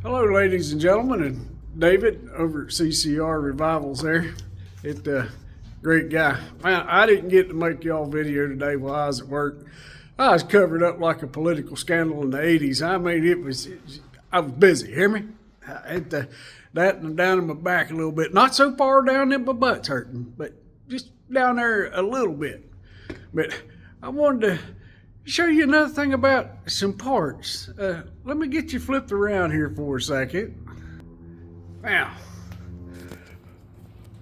Hello, ladies and gentlemen, and David over at CCR Revivals there. Great guy. Man, I didn't get to make y'all video today while I was at work. I was covered up like a political scandal in the 80s. I mean, I was busy, hear me? That and down in my back a little bit. Not so far down that my butt's hurting, but just down there a little bit. But I wanted to show you another thing about some parts. Let me get you flipped around here for a second. Now,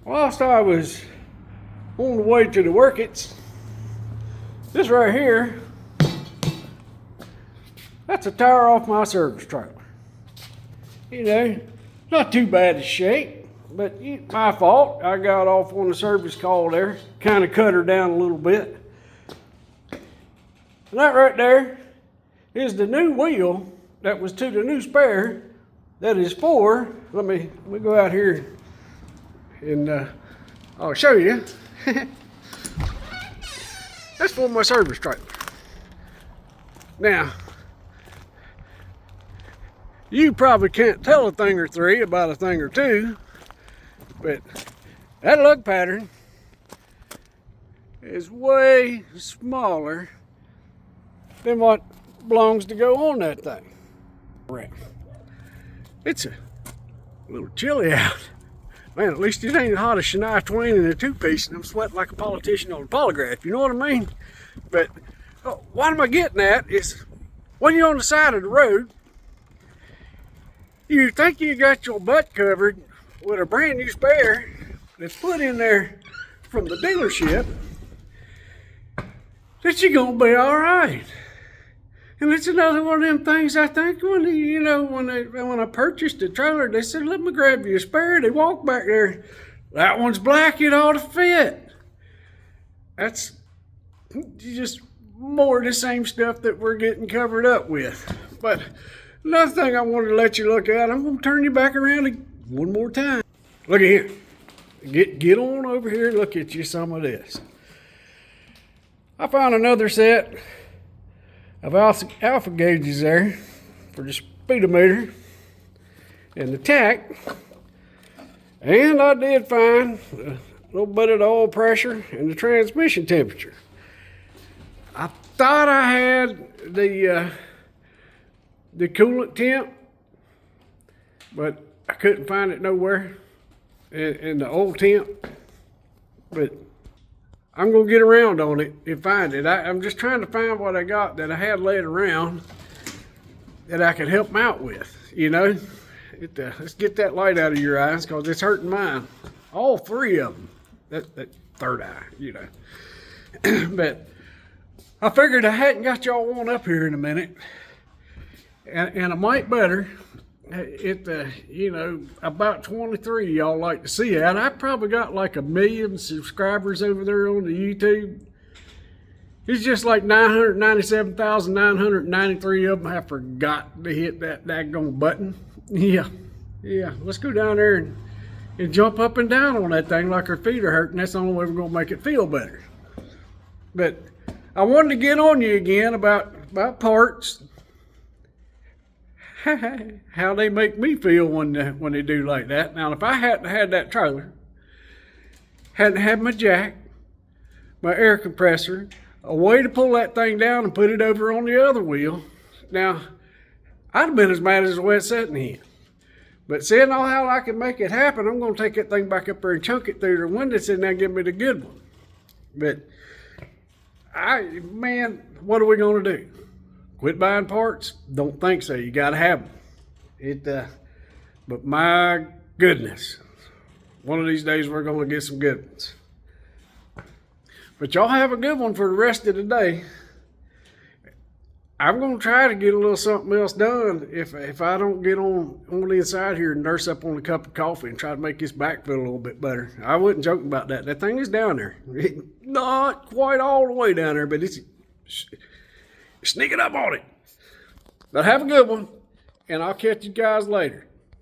whilst I was on the way to the workets, this right here, that's a tire off my service trailer. You know, not too bad a shape, but my fault. I got off on the service call there, kind of cut her down a little bit. And that right there is the new wheel that was to the new spare that is for, let me go out here and I'll show you. That's for my service trailer. Now, you probably can't tell a thing or three about a thing or two, but that lug pattern is way smaller than what belongs to go on that thing. It's a little chilly out. Man, at least it ain't as hot as Shania Twain in a two-piece and I'm sweating like a politician on a polygraph, you know what I mean? But what am I getting at is, when you're on the side of the road, you think you got your butt covered with a brand new spare that's put in there from the dealership, that you're gonna be all right. And it's another one of them things. I think when I purchased the trailer, they said, let me grab you a spare. They walked back there. That one's black, it ought to fit. That's just more of the same stuff that we're getting covered up with. But another thing I wanted to let you look at, I'm going to turn you back around one more time. Look at here. Get on over here and look at you some of this. I found another set of alpha gauges there for the speedometer and the tach, and I did find a little bit of the oil pressure and the transmission temperature. I thought I had the coolant temp, but I couldn't find it nowhere in the oil temp, but I'm going to get around on it and find it. I'm just trying to find what I got that I had laid around that I could help them out with, you know. Let's get that light out of your eyes because it's hurting mine. All three of them. That third eye, you know. But I figured I hadn't got y'all one up here in a minute. And I might better. About 23 y'all like to see that. I probably got like 1 million subscribers over there on the YouTube. It's just like 997,993 of them have forgot to hit that daggone button. Yeah. Let's go down there and jump up and down on that thing like our feet are hurting. That's the only way we're gonna make it feel better. But I wanted to get on you again about parts. How they make me feel when they do like that. Now, if I hadn't had that trailer, hadn't had my jack, my air compressor, a way to pull that thing down and put it over on the other wheel, now, I'd have been as mad as a wet setting hen. But seeing all how I can make it happen, I'm going to take that thing back up there and chunk it through the windows and then give me the good one. But, what are we going to do? Quit buying parts? Don't think so. You got to have them. But my goodness, one of these days we're going to get some good ones. But y'all have a good one for the rest of the day. I'm going to try to get a little something else done if I don't get on the inside here and nurse up on a cup of coffee and try to make this back feel a little bit better. I wasn't joking about that. That thing is down there. Not quite all the way down there, but it's sneaking up on it. But have a good one, and I'll catch you guys later.